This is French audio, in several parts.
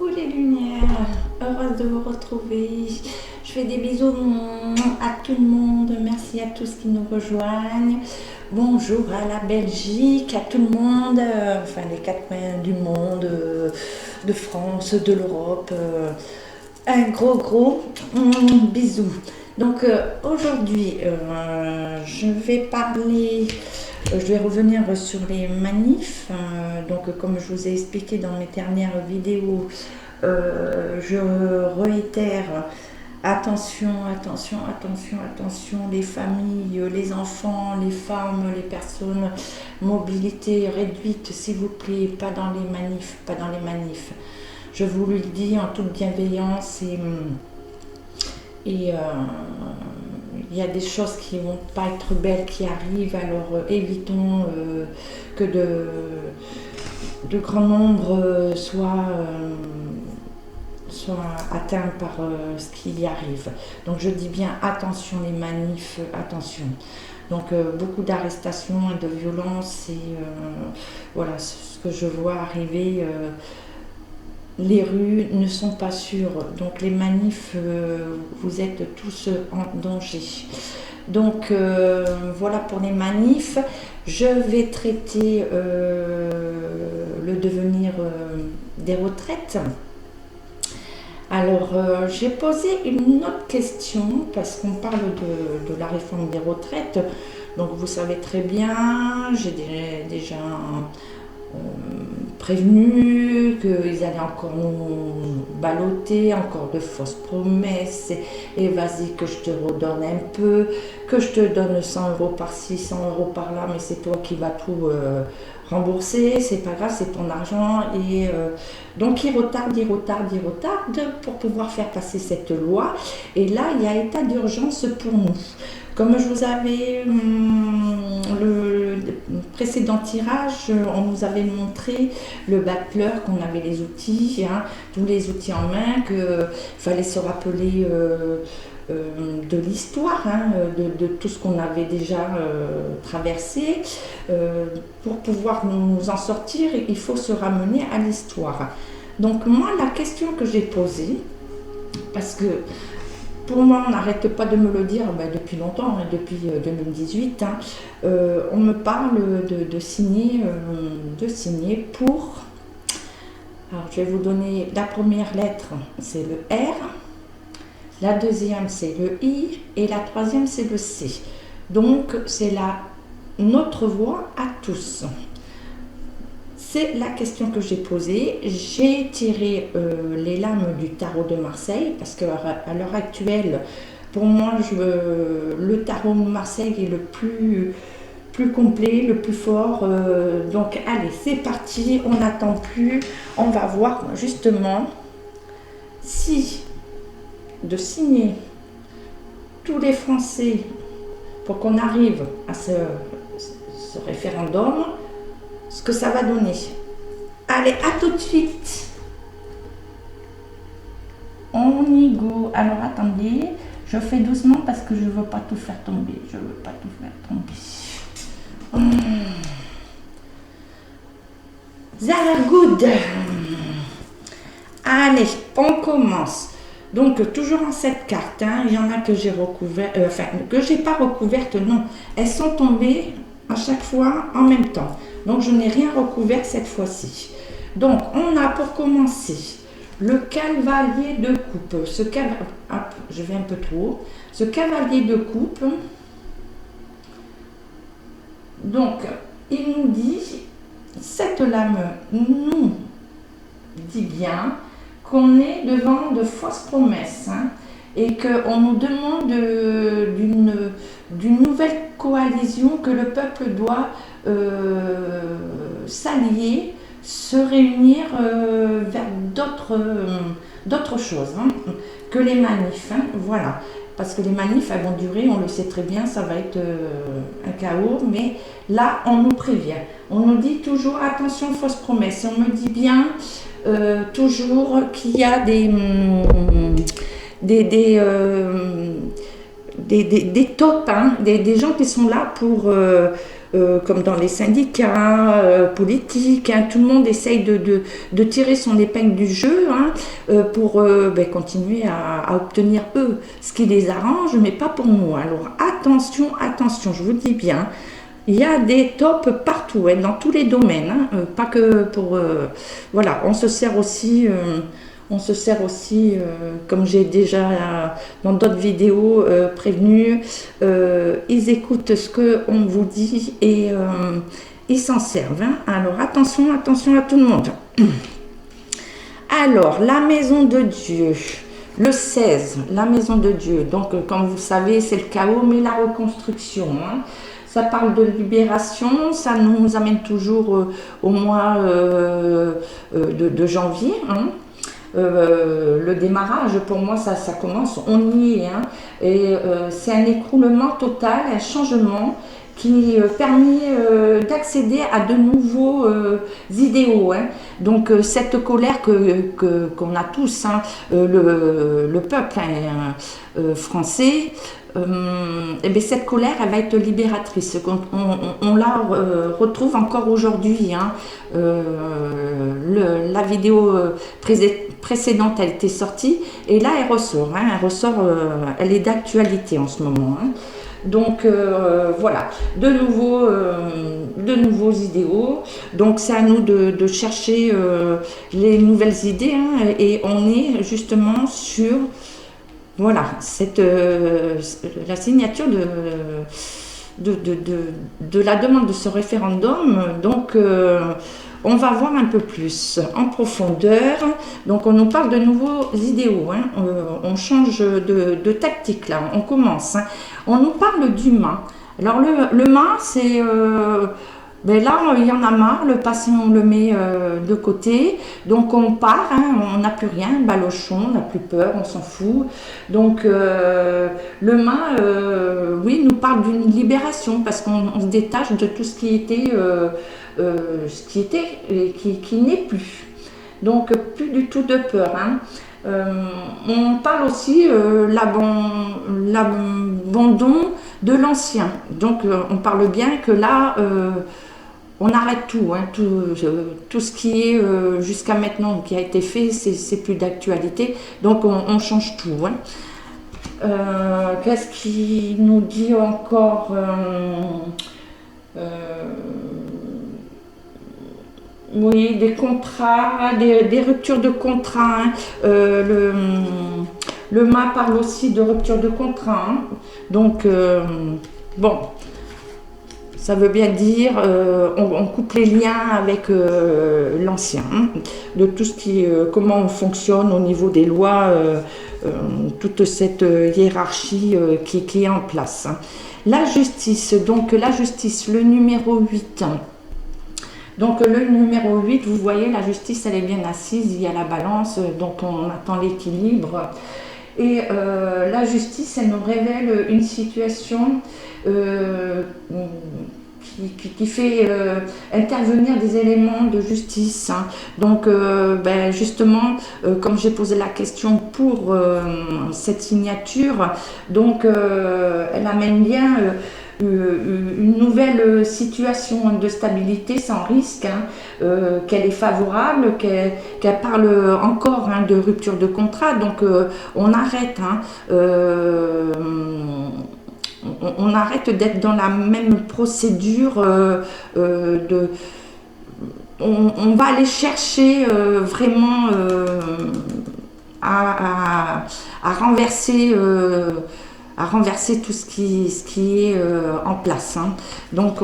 Coucou les lumières, heureuse de vous retrouver. Je fais des bisous à tout le monde, merci à tous qui nous rejoignent. Bonjour à la Belgique, à tout le monde, enfin les quatre coins du monde, de France, de l'Europe. Un gros bisou. Donc aujourd'hui, je vais revenir sur les manifs. Donc comme je vous ai expliqué dans mes dernières vidéos, je réitère, attention, les familles, les enfants, les femmes, les personnes, mobilité réduite, s'il vous plaît, pas dans les manifs. Je vous le dis en toute bienveillance et il y a des choses qui ne vont pas être belles qui arrivent, alors évitons que de grands nombres soient atteints par ce qui y arrive. Donc je dis bien attention les manifs, attention. Donc beaucoup d'arrestations et de violences et voilà ce que je vois arriver. Les rues ne sont pas sûres, donc les manifs, vous êtes tous en danger. Donc voilà pour les manifs. Je vais traiter le devenir des retraites. Alors j'ai posé une autre question parce qu'on parle de la réforme des retraites. Donc vous savez très bien, j'ai déjà prévenu qu'ils allaient encore nous balloter, encore de fausses promesses, et vas-y que je te redonne un peu, que je te donne 100 € par-ci, 100 € par-là, mais c'est toi qui vas tout rembourser, c'est pas grave, c'est ton argent. Et donc ils retardent pour pouvoir faire passer cette loi. Et là, il y a état d'urgence pour nous. Comme je vous avais le précédent tirage, on nous avait montré le battleur, qu'on avait les outils, tous les outils en main, qu'il fallait se rappeler de l'histoire, de tout ce qu'on avait déjà traversé. Pour pouvoir nous en sortir, il faut se ramener à l'histoire. Donc moi, la question que j'ai posée, parce que pour moi, on n'arrête pas de me le dire depuis longtemps, depuis 2018. On me parle de signer pour... Alors, je vais vous donner la première lettre, c'est le R. La deuxième, c'est le I. Et la troisième, c'est le C. Donc, c'est notre voix à tous. C'est la question que j'ai posée. J'ai tiré les lames du tarot de Marseille parce qu'à l'heure actuelle, pour moi, le tarot de Marseille est le plus complet, le plus fort. Donc, allez, c'est parti. On n'attend plus. On va voir justement si de signer tous les Français pour qu'on arrive à ce référendum, ce que ça va donner. Allez, à tout de suite. On y go. Alors attendez, je fais doucement parce que je ne veux pas tout faire tomber. Zara good. Allez, on commence. Donc toujours en cette carte, il y en a que j'ai recouvert, que j'ai pas recouvertes, non. Elles sont tombées à chaque fois en même temps. Donc je n'ai rien recouvert cette fois-ci. Donc on a pour commencer le cavalier de coupe. Je vais un peu trop haut. Ce cavalier de coupe, donc il nous dit, cette lame nous dit bien qu'on est devant de fausses promesses et qu'on nous demande d'une nouvelle coalition, que le peuple doit s'allier, se réunir vers d'autres choses que les manifs. Voilà. Parce que les manifs, elles vont durer, on le sait très bien, ça va être un chaos. Mais là, on nous prévient. On nous dit toujours, attention, fausses promesses. On me dit bien toujours qu'il y a des tops, des gens qui sont là comme dans les syndicats politiques, hein, tout le monde essaye de tirer son épingle du jeu, hein, pour continuer à obtenir eux ce qui les arrange, mais pas pour nous. Alors attention, attention, je vous le dis bien, il y a des tops partout, hein, dans tous les domaines, hein, pas que pour... voilà, on se sert aussi, comme j'ai déjà dans d'autres vidéos prévenu, ils écoutent ce qu'on vous dit et ils s'en servent, hein. Alors attention, attention à tout le monde. Alors, la maison de Dieu, le 16, la maison de Dieu. Donc, comme vous savez, c'est le chaos, mais la reconstruction, hein. Ça parle de libération, ça nous amène toujours au mois de janvier, hein. Le démarrage, pour moi, ça commence, on y est, hein. Et c'est un écroulement total, un changement qui permet d'accéder à de nouveaux idéaux, hein. Donc cette colère qu'on a tous, hein, le peuple, hein, français, et bien cette colère, elle va être libératrice. On la retrouve encore aujourd'hui, hein. La vidéo précédente, elle était sortie et là elle ressort, hein, elle est d'actualité en ce moment, hein. Donc voilà, de nouveaux idéaux. Donc c'est à nous de chercher les nouvelles idées, hein, et on est justement sur, voilà, la signature de la demande de ce référendum. Donc on va voir un peu plus en profondeur. Donc on nous parle de nouveaux idéaux, hein. On change de tactique là, on commence, hein. On nous parle du mât. Alors le mât, c'est... là, il y en a marre, le passé, on le met de côté. Donc on part, hein, on n'a plus rien, balochon, on n'a plus peur, on s'en fout. Donc le mât, oui, nous parle d'une libération parce qu'on se détache de tout ce qui était... et qui n'est plus. Donc plus du tout de peur, hein. On parle aussi l'abandon de l'ancien. Donc on parle bien que là on arrête tout, hein, tout ce qui est jusqu'à maintenant qui a été fait, c'est plus d'actualité. Donc on change tout, hein. Qu'est-ce qui nous dit encore? Oui, des contrats, des ruptures de contrat, hein. Le mât parle aussi de rupture de contrat, hein. Donc, bon, ça veut bien dire on coupe les liens avec l'ancien, hein, de tout ce qui, comment on fonctionne au niveau des lois, toute cette hiérarchie qui est en place, hein. La justice, donc la justice, le numéro 8. Donc le numéro 8, vous voyez, la justice, elle est bien assise, il y a la balance, donc on attend l'équilibre. Et la justice, elle nous révèle une situation qui fait intervenir des éléments de justice, hein. Donc justement, comme j'ai posé la question pour cette signature, donc elle amène bien une nouvelle situation de stabilité sans risque, hein, qu'elle est favorable, qu'elle parle encore, hein, de rupture de contrat. Donc on arrête, hein, on arrête d'être dans la même procédure on va aller chercher vraiment à renverser tout ce qui est en place, hein. Donc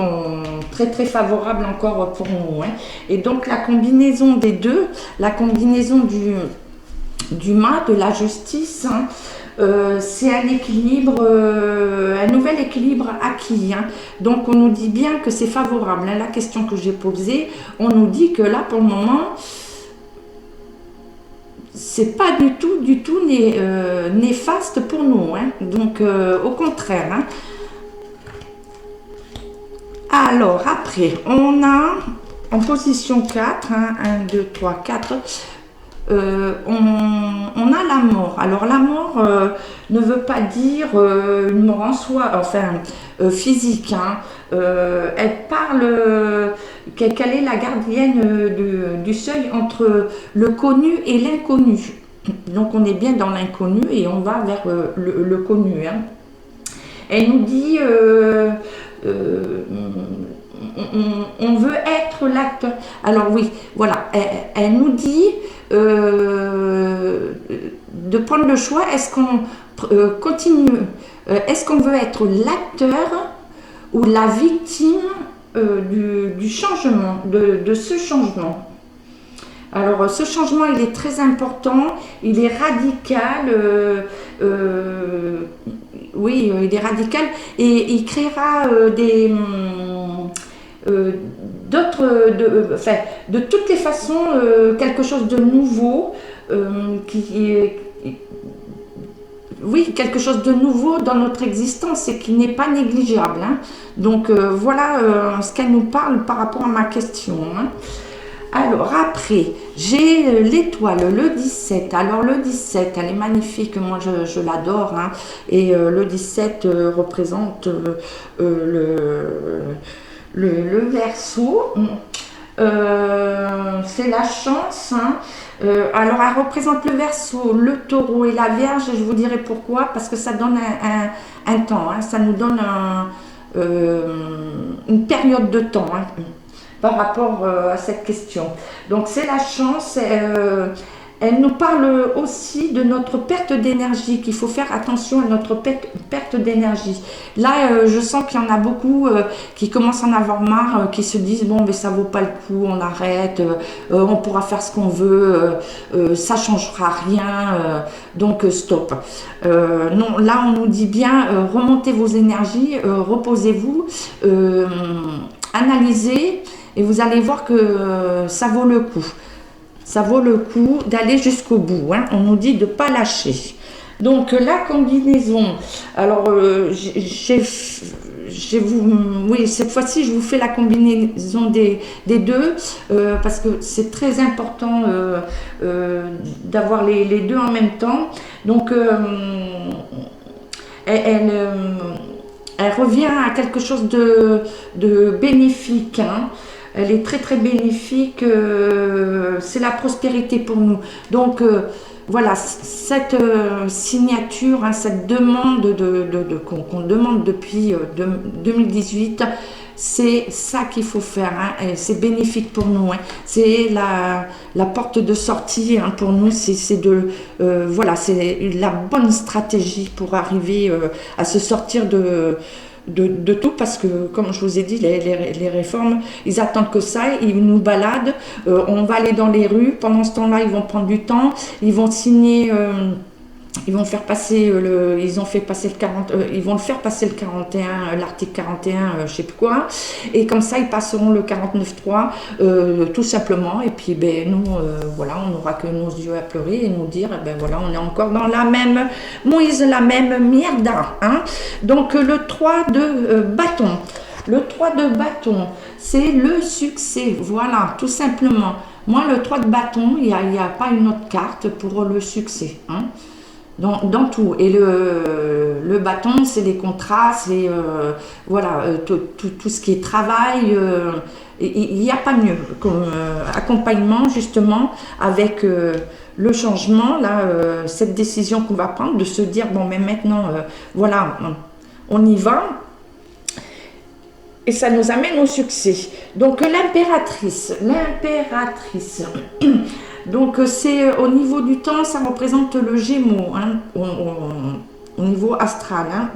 très très favorable encore pour nous, hein. Et donc la combinaison des deux, la combinaison du mât, de la justice, hein, c'est un équilibre, un nouvel équilibre acquis, hein. Donc on nous dit bien que c'est favorable, hein. La question que j'ai posée, on nous dit que là pour le moment, c'est pas du tout néfaste pour nous, hein. Donc au contraire, hein. Alors après, on a en position 4, hein, 1, 2, 3, 4, on a la mort. Alors la mort ne veut pas dire une mort en soi, enfin physique, hein. Elle parle qu'elle est la gardienne du seuil entre le connu et l'inconnu. Donc on est bien dans l'inconnu et on va vers le connu, hein. Elle nous dit on veut être l'acteur. Alors oui, voilà, elle nous dit de prendre le choix. Est-ce qu'on continue, est-ce qu'on veut être l'acteur ou la victime du changement, de ce changement? Alors ce changement, il est très important, il est radical, oui, il est radical et il créera enfin, de toutes les façons, quelque chose de nouveau, oui, quelque chose de nouveau dans notre existence et qui n'est pas négligeable, hein. Donc voilà ce qu'elle nous parle par rapport à ma question, hein. Alors après, j'ai l'étoile, le 17. Alors le 17, elle est magnifique, moi je l'adore, hein. Et le 17 représente le Verseau. C'est la chance, hein. Alors elle représente le Verseau, le Taureau et la Vierge. Je vous dirai pourquoi, parce que ça donne un temps, hein. Ça nous donne une période de temps, hein, par rapport à cette question. Donc c'est la chance. Elle nous parle aussi de notre perte d'énergie, qu'il faut faire attention à notre perte d'énergie. Là, je sens qu'il y en a beaucoup qui commencent à en avoir marre, qui se disent bon, mais ça vaut pas le coup, on arrête, on pourra faire ce qu'on veut, ça changera rien, donc stop. Non, là on nous dit bien remontez vos énergies, reposez-vous, analysez, et vous allez voir que ça vaut le coup. Ça vaut le coup d'aller jusqu'au bout, hein. On nous dit de ne pas lâcher. Donc la combinaison, alors oui, cette fois-ci je vous fais la combinaison des deux, parce que c'est très important d'avoir les deux en même temps. Donc elle revient à quelque chose de bénéfique, hein. Elle est très très bénéfique, c'est la prospérité pour nous. Donc voilà, cette signature, hein, cette demande qu'on demande depuis 2018, c'est ça qu'il faut faire, hein, et c'est bénéfique pour nous, hein. C'est la porte de sortie, hein, pour nous, voilà, c'est la bonne stratégie pour arriver à se sortir de tout, parce que comme je vous ai dit, les réformes, ils attendent que ça, ils nous baladent, on va aller dans les rues, pendant ce temps-là ils vont prendre du temps, ils vont signer, ils vont faire passer ils ont fait passer le 40, ils vont le faire passer le 41, l'article 41, je sais plus quoi, et comme ça ils passeront le 49.3, tout simplement, et puis ben nous voilà, on n'aura que nos yeux à pleurer et nous dire ben voilà, on est encore dans la même Moïse, la même merde, hein. Donc le 3 de bâton, le 3 de bâton, c'est le succès, voilà, tout simplement. Moi le 3 de bâton, il n'y a pas une autre carte pour le succès, hein. Dans tout. Et le bâton, c'est les contrats, c'est voilà, tout ce qui est travail. Il n'y a pas mieux comme accompagnement, justement, avec le changement, là, cette décision qu'on va prendre, de se dire bon, mais maintenant, voilà, on y va. Et ça nous amène au succès. Donc l'impératrice. Donc c'est au niveau du temps, ça représente le Gémeaux, hein, au niveau astral, hein.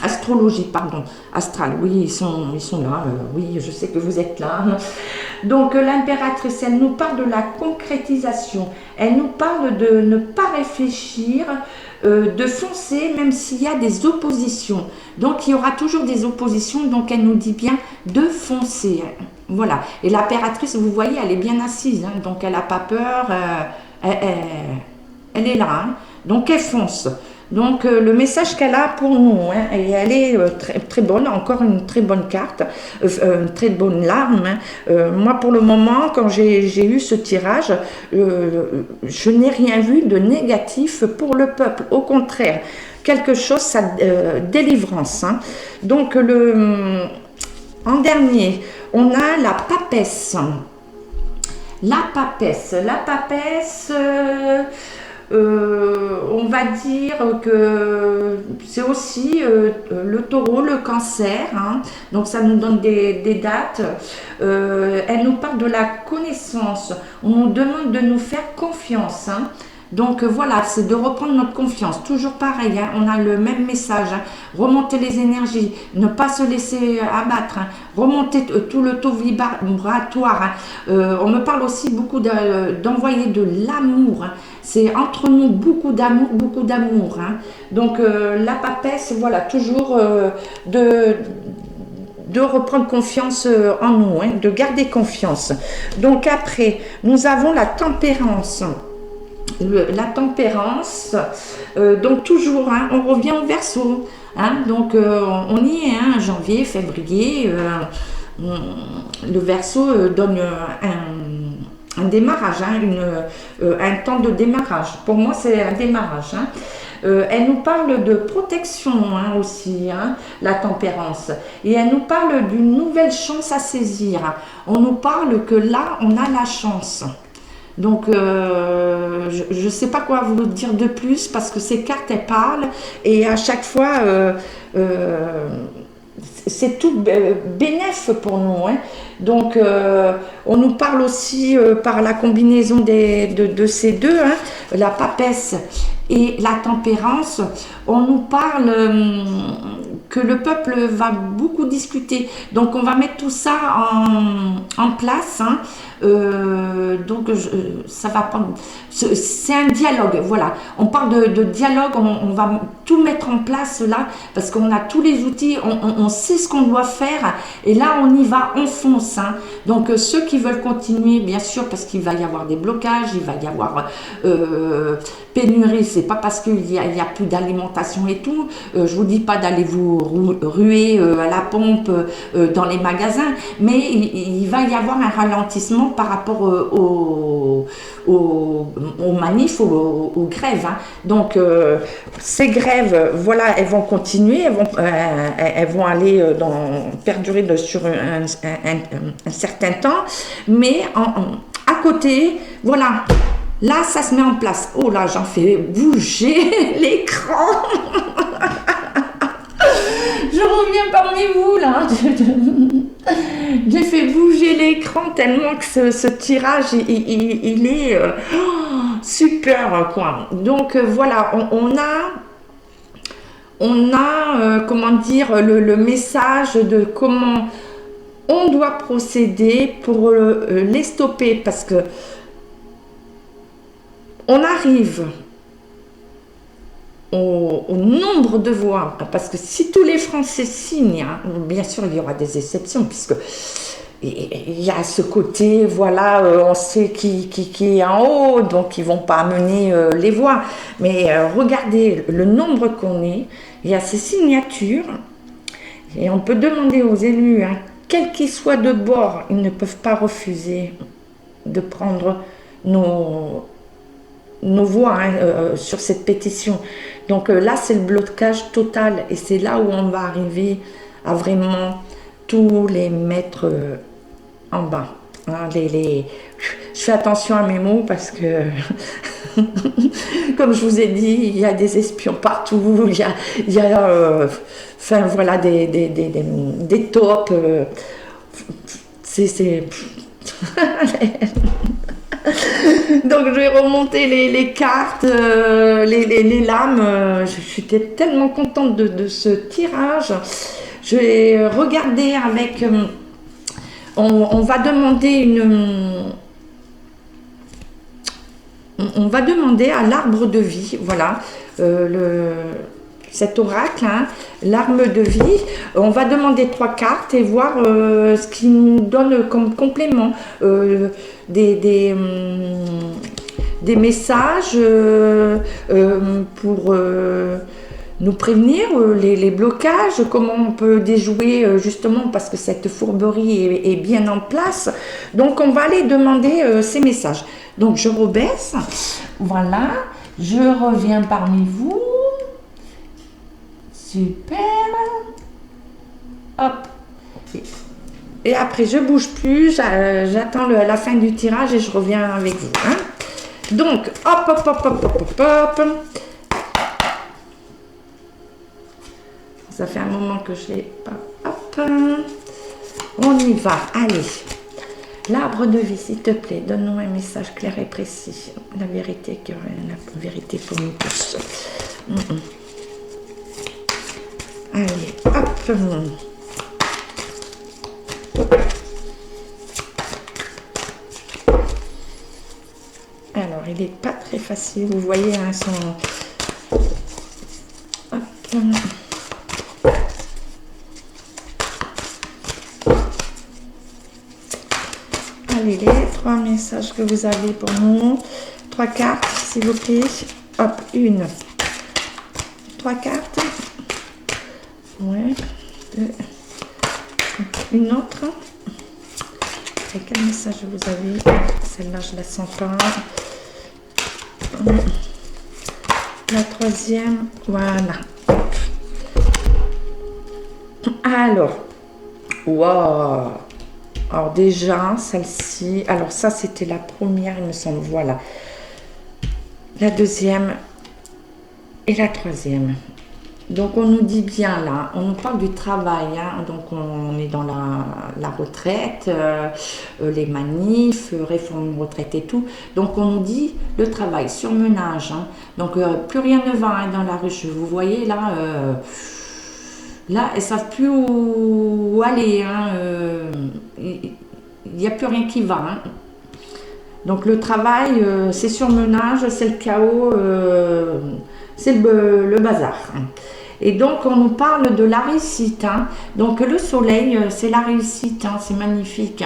Astrologie, pardon, astral, oui, ils sont là, oui, je sais que vous êtes là. Donc l'impératrice, elle nous parle de la concrétisation, elle nous parle de ne pas réfléchir, de foncer même s'il y a des oppositions. Donc il y aura toujours des oppositions, donc elle nous dit bien de foncer. Voilà, et l'impératrice, vous voyez, elle est bien assise, hein, donc elle n'a pas peur, elle est là, hein, donc elle fonce. Donc le message qu'elle a pour nous, hein, et elle est très, très bonne, encore une très bonne carte, une très bonne larme. Hein. Moi pour le moment, quand j'ai eu ce tirage, je n'ai rien vu de négatif pour le peuple, au contraire, quelque chose, ça, délivrance. Hein. Donc en dernier, on a la papesse. La papesse, on va dire que c'est aussi le taureau, le cancer, hein. Donc ça nous donne des dates. Elle nous parle de la connaissance, on nous demande de nous faire confiance, hein. Donc voilà, c'est de reprendre notre confiance. Toujours pareil, hein, on a le même message. Hein, remonter les énergies, ne pas se laisser abattre, hein, remonter tout le taux vibratoire. Hein. On me parle aussi beaucoup d'envoyer de l'amour. Hein. C'est entre nous beaucoup d'amour, beaucoup d'amour. Hein. Donc la papesse, voilà, toujours de reprendre confiance en nous, hein, de garder confiance. Donc après, nous avons la tempérance. La tempérance, donc toujours, hein, on revient au Verseau, hein, donc on y est, hein, janvier, février, le Verseau donne un démarrage, hein, un temps de démarrage. Pour moi, c'est un démarrage. Hein. Elle nous parle de protection, hein, aussi, hein, la tempérance. Et elle nous parle d'une nouvelle chance à saisir. On nous parle que là, on a la chance. Donc, je ne sais pas quoi vous dire de plus parce que ces cartes, elles parlent et à chaque fois, c'est tout bénéf pour nous. Hein. Donc, on nous parle aussi par la combinaison de ces deux, hein, la papesse et la tempérance, on nous parle que le peuple va beaucoup discuter. Donc, on va mettre tout ça en place. Hein. Donc, ça va prendre. C'est un dialogue, voilà. On parle de dialogue, on va tout mettre en place là, parce qu'on a tous les outils, on sait ce qu'on doit faire, et là, on y va, on fonce. Hein. Donc, ceux qui veulent continuer, bien sûr, parce qu'il va y avoir des blocages, il va y avoir pénurie, c'est pas parce qu'il y a plus d'alimentation et tout. Je vous dis pas d'aller vous ruer à la pompe dans les magasins, mais il va y avoir un ralentissement par rapport aux manifs, aux grèves. Hein. Donc, ces grèves, voilà, elles vont continuer, elles vont aller perdurer sur un certain temps, mais à côté, voilà. Là, ça se met en place. Oh là, j'en fais bouger l'écran. Je reviens parmi vous, là. J'ai fait bouger l'écran tellement que ce tirage, il est super, quoi. Donc, voilà, on a comment dire, le message de comment on doit procéder pour les stopper, parce que on arrive au nombre de voix, parce que si tous les Français signent, hein, bien sûr il y aura des exceptions, puisque il y a ce côté, voilà, on sait qui est en haut, donc ils ne vont pas amener les voix, mais regardez le nombre qu'on est, il y a ces signatures, et on peut demander aux élus, hein, quels qu'ils soient de bord, ils ne peuvent pas refuser de prendre nos voix, hein, sur cette pétition. Donc là, c'est le blocage total et c'est là où on va arriver à vraiment tous les mettre en bas. Hein, je fais attention à mes mots parce que, comme je vous ai dit, il y a des espions partout, il y a enfin, voilà, des tops. C'est Donc je vais remonter les cartes, les lames. Je suis tellement contente de ce tirage. Je vais regarder avec... on va demander on va demander à l'arbre de vie, voilà, cet oracle, hein, l'arbre de vie. On va demander 3 cartes et voir ce qu'il nous donne comme complément. des messages pour nous prévenir les blocages, comment on peut déjouer justement parce que cette fourberie est bien en place. Donc on va aller demander ces messages. Donc je rebaisse, voilà, je reviens parmi vous. Super. Hop. Et après je bouge plus, j'attends la fin du tirage et je reviens avec vous. Hein. Donc hop hop hop hop hop hop hop. Ça fait un moment que je l'ai pas. Hop. On y va. Allez. L'arbre de vie, s'il te plaît, donne-nous un message clair et précis. La vérité, la vérité pour nous tous. Allez, hop. Alors, il n'est pas très facile. Vous voyez, hein, son... Hop. Allez, les 3 messages que vous avez pour nous. 3 cartes, s'il vous plaît. Hop, 1. 3 cartes. Ouais. 2. Une autre. Et quel message vous avez? Celle-là, je la sens pas. La 3e. Voilà. Alors. Wow. Alors déjà, celle-ci, alors ça c'était la première, il me semble, voilà. La 2e et la 3e. Donc on nous dit bien là, on nous parle du travail, hein, donc on est dans la retraite, les manifs, réforme de retraite et tout. Donc on nous dit le travail, surmenage, hein. Donc plus rien ne va, hein, dans la rue, vous voyez là... Là, elles ne savent plus où aller. Hein. Il n'y a plus rien qui va. Hein. Donc le travail, c'est surmenage, c'est le chaos, c'est le bazar. Et donc on nous parle de la réussite. Hein. Donc le soleil, c'est la réussite, hein, c'est magnifique.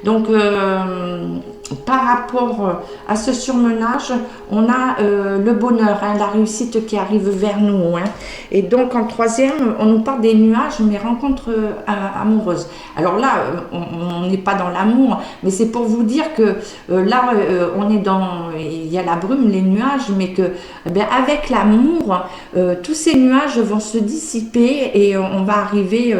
Donc par rapport à ce surmenage, on a le bonheur, hein, la réussite qui arrive vers nous. Hein. Et donc en 3e, on nous parle des nuages, mais rencontres amoureuses. Alors là, on n'est pas dans l'amour, mais c'est pour vous dire que là, on est dans, il y a la brume, les nuages, mais que avec l'amour, tous ces nuages vont se dissiper et on va arriver,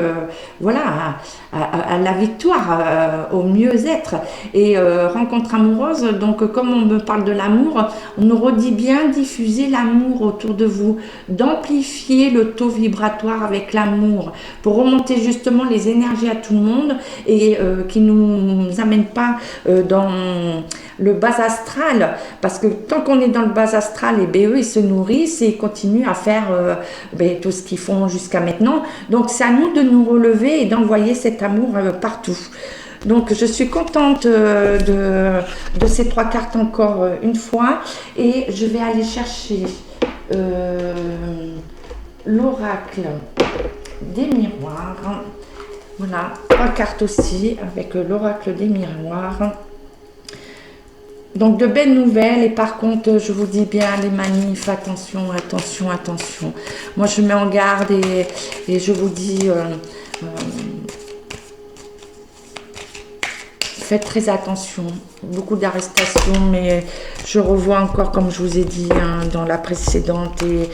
voilà, à la victoire, au mieux-être. Et rencontre amoureuse, donc comme on me parle de l'amour, on nous redit bien diffuser l'amour autour de vous, d'amplifier le taux vibratoire avec l'amour pour remonter justement les énergies à tout le monde et qui ne nous amène pas dans le bas astral, parce que tant qu'on est dans le bas astral, et eux ils se nourrissent et ils continuent à faire tout ce qu'ils font jusqu'à maintenant. Donc c'est à nous de nous relever et d'envoyer cet amour partout. Donc je suis contente de ces 3 cartes encore une fois, et je vais aller chercher l'oracle des miroirs. Voilà, 3 cartes aussi avec l'oracle des miroirs. Donc de belles nouvelles, et par contre je vous dis bien les manifs, attention, attention, attention. Moi je mets en garde et je vous dis faites très attention, beaucoup d'arrestations, mais je revois encore, comme je vous ai dit, hein, dans la précédente et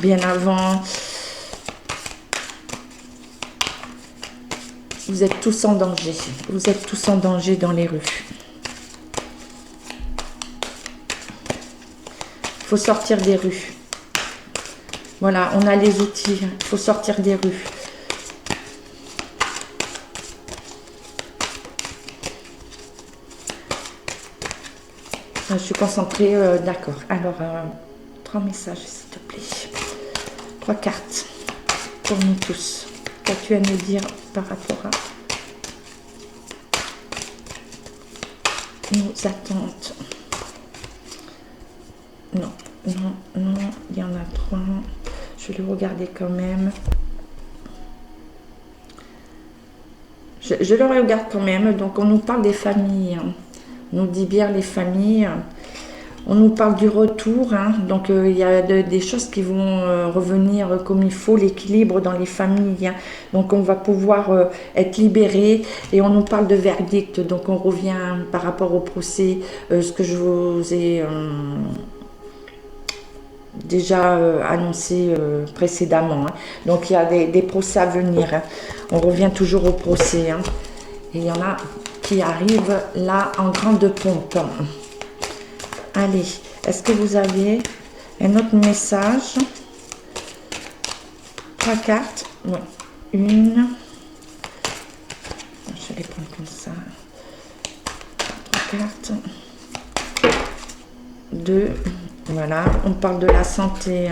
bien avant. Vous êtes tous en danger. Vous êtes tous en danger dans les rues. Il faut sortir des rues. Voilà, on a les outils. Il faut sortir des rues. Je suis concentrée. D'accord. Alors, 3 messages, s'il te plaît. 3 cartes pour nous tous. Qu'as-tu à nous dire par rapport à nos attentes? Non, non, non, il y en a 3. Je vais le regarder quand même. Je le regarde quand même. Donc on nous parle des familles. Hein. nous dit bien les familles. On nous parle du retour, hein, donc il y a des choses qui vont revenir comme il faut, l'équilibre dans les familles. Hein. Donc on va pouvoir être libéré et on nous parle de verdict. Donc on revient par rapport au procès, ce que je vous ai déjà annoncé précédemment. Hein. Donc il y a des procès à venir. Hein. On revient toujours au procès. Hein. Et il y en a qui arrivent là en grande pompe. Allez, est-ce que vous avez un autre message? 3 cartes. Ouais. Une. Je vais les prendre comme ça. 3 cartes. 2. Voilà, on parle de la santé.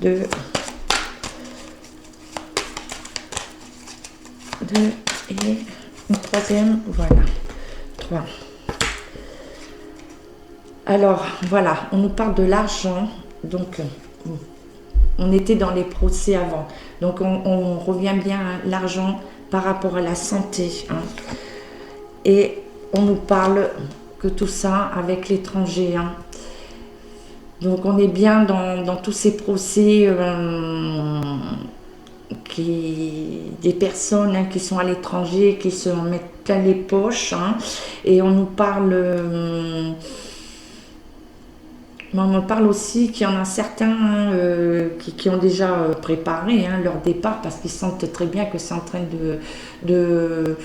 2. 2 et une troisième. Voilà. 3. Alors, voilà, on nous parle de l'argent, donc on était dans les procès avant, donc on revient bien à l'argent par rapport à la santé, hein. Et on nous parle que tout ça avec l'étranger, hein. Donc on est bien dans tous ces procès, des personnes hein, qui sont à l'étranger, qui se mettent plein les poches, hein, et on nous parle... on me parle aussi qu'il y en a certains qui ont déjà préparé hein, leur départ parce qu'ils sentent très bien que c'est en train de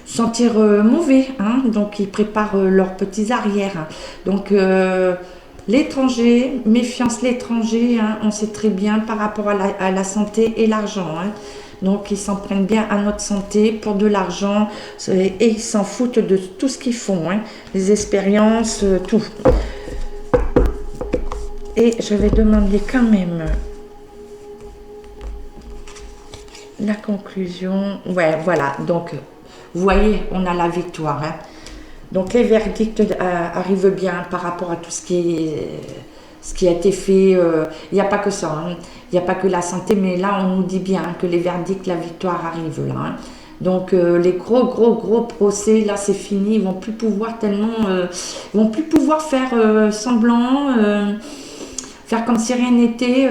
sentir mauvais. Hein, donc ils préparent leurs petits arrières. Hein. Donc l'étranger, méfiance l'étranger, hein, on sait très bien par rapport à la santé et l'argent. Hein. Donc ils s'en prennent bien à notre santé pour de l'argent et ils s'en foutent de tout ce qu'ils font, hein, les expériences, tout. Et je vais demander quand même la conclusion. Ouais, voilà. Donc, vous voyez, on a la victoire. Hein. Donc, les verdicts arrivent bien par rapport à tout ce qui a été fait. Il n'y a pas que ça. Hein. Il n'y a pas que la santé, mais là, on nous dit bien que les verdicts, la victoire arrive là. Hein. Donc les gros procès, là c'est fini. Ils vont plus pouvoir ils vont plus pouvoir faire semblant. Faire comme si rien n'était,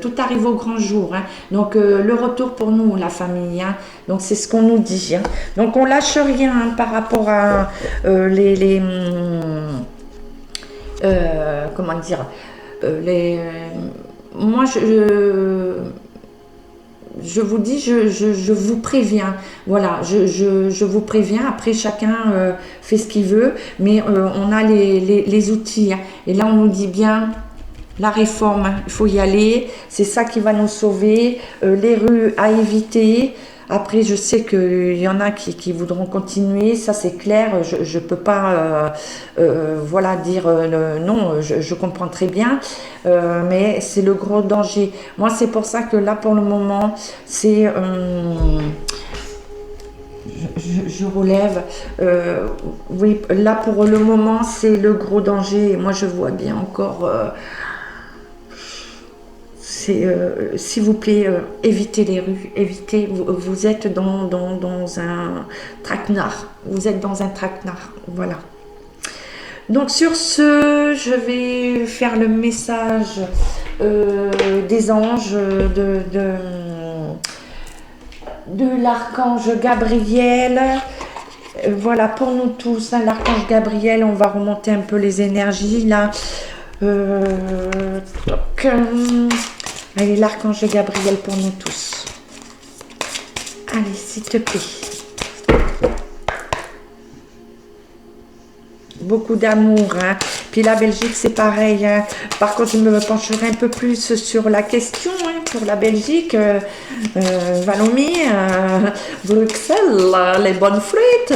tout arrive au grand jour. Hein. Donc le retour pour nous, la famille. Hein. Donc c'est ce qu'on nous dit. Hein. Donc on lâche rien hein, par rapport à comment dire moi je vous dis, je vous préviens. Voilà, je vous préviens. Après, chacun fait ce qu'il veut, mais on a les outils. Hein. Et là, on nous dit bien. La réforme, hein, il faut y aller, c'est ça qui va nous sauver, les rues à éviter. Après, je sais qu'il y en a qui voudront continuer, ça c'est clair, je ne peux pas voilà, dire non, je comprends très bien, mais c'est le gros danger. Moi, c'est pour ça que là, pour le moment, c'est... Je relève, oui, là pour le moment, c'est le gros danger. Et moi, je vois bien encore... s'il vous plaît, évitez les rues, évitez, vous êtes dans un traquenard, vous êtes dans un traquenard, voilà. Donc sur ce, je vais faire le message des anges, de l'archange Gabriel. Voilà, pour nous tous, hein, l'archange Gabriel, on va remonter un peu les énergies, là. Allez, l'archange Gabriel pour nous tous. Allez, s'il te plaît. Beaucoup d'amour. Hein. Puis la Belgique, c'est pareil. Hein. Par contre, je me pencherai un peu plus sur la question hein, pour la Belgique. Valomie, Bruxelles, les bonnes frites.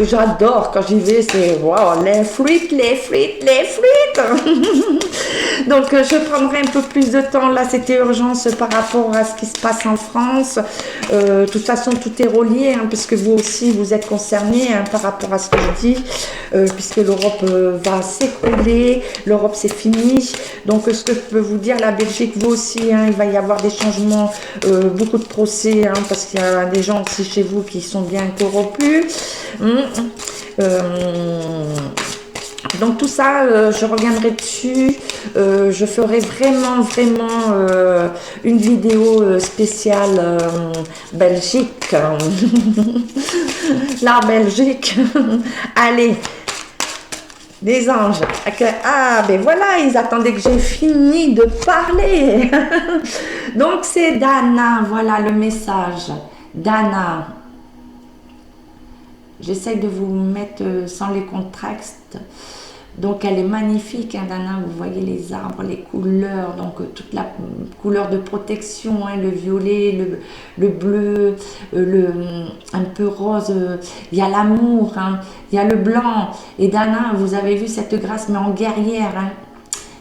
J'adore quand j'y vais. C'est wow, les frites, les frites, les frites. Donc, je prendrai un peu plus de temps. Là, c'était urgence par rapport à ce qui se passe en France. De toute façon, tout est relié, hein, parce que vous aussi, vous êtes concernés hein, par rapport à ce que je dis, puisque l'Europe va s'écrouler. L'Europe, c'est fini. Donc, ce que je peux vous dire, la Belgique, vous aussi, hein, il va y avoir des changements, beaucoup de procès, hein, parce qu'il y a des gens aussi chez vous qui sont bien corrompus. Donc tout ça, je reviendrai dessus. Je ferai vraiment une vidéo spéciale Belgique. La Belgique. Allez, les anges. Ah, ben voilà, ils attendaient que j'ai fini de parler. Donc c'est Dana, voilà le message. Dana. J'essaye de vous mettre sans les contrastes. Donc elle est magnifique, hein, Dana, vous voyez les arbres, les couleurs, donc toute la couleur de protection, hein, le violet, le bleu, un peu rose, il y a l'amour, hein, il y a le blanc. Et Dana, vous avez vu cette grâce, mais en guerrière. Hein.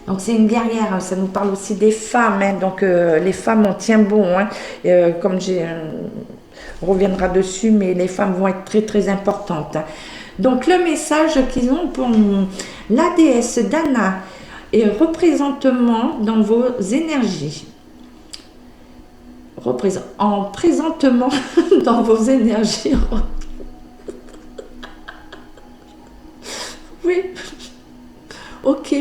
Donc c'est une guerrière, hein, ça nous parle aussi des femmes, hein, donc les femmes on tient bon, hein, comme on reviendra dessus, mais les femmes vont être très importantes. Hein. Donc le message qu'ils ont pour nous, la déesse Dana est représentement dans vos énergies. En présentement dans vos énergies. Oui, ok,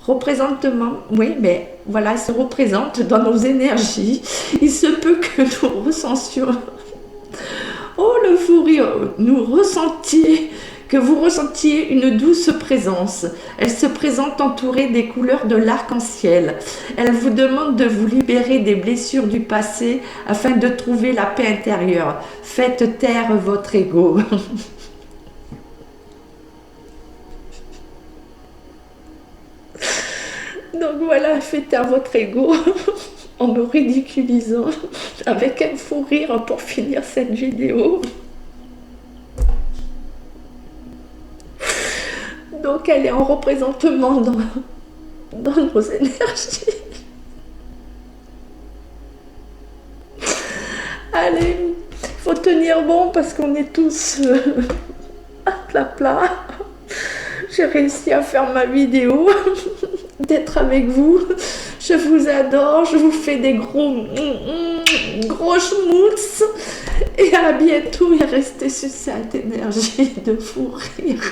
représentement, oui, mais voilà, elle se représente dans nos énergies. Il se peut que nous ressentions, oh le fou rire, que vous ressentiez une douce présence. Elle se présente entourée des couleurs de l'arc-en-ciel. Elle vous demande de vous libérer des blessures du passé afin de trouver la paix intérieure. Faites taire votre ego. Donc voilà, faites taire votre ego en me ridiculisant avec un fou rire pour finir cette vidéo. Donc elle est en représentement dans nos énergies. Allez, il faut tenir bon parce qu'on est tous à plat. J'ai réussi à faire ma vidéo, d'être avec vous. Je vous adore, je vous fais des gros schmutz. Et à bientôt et restez sur cette énergie de fou rire.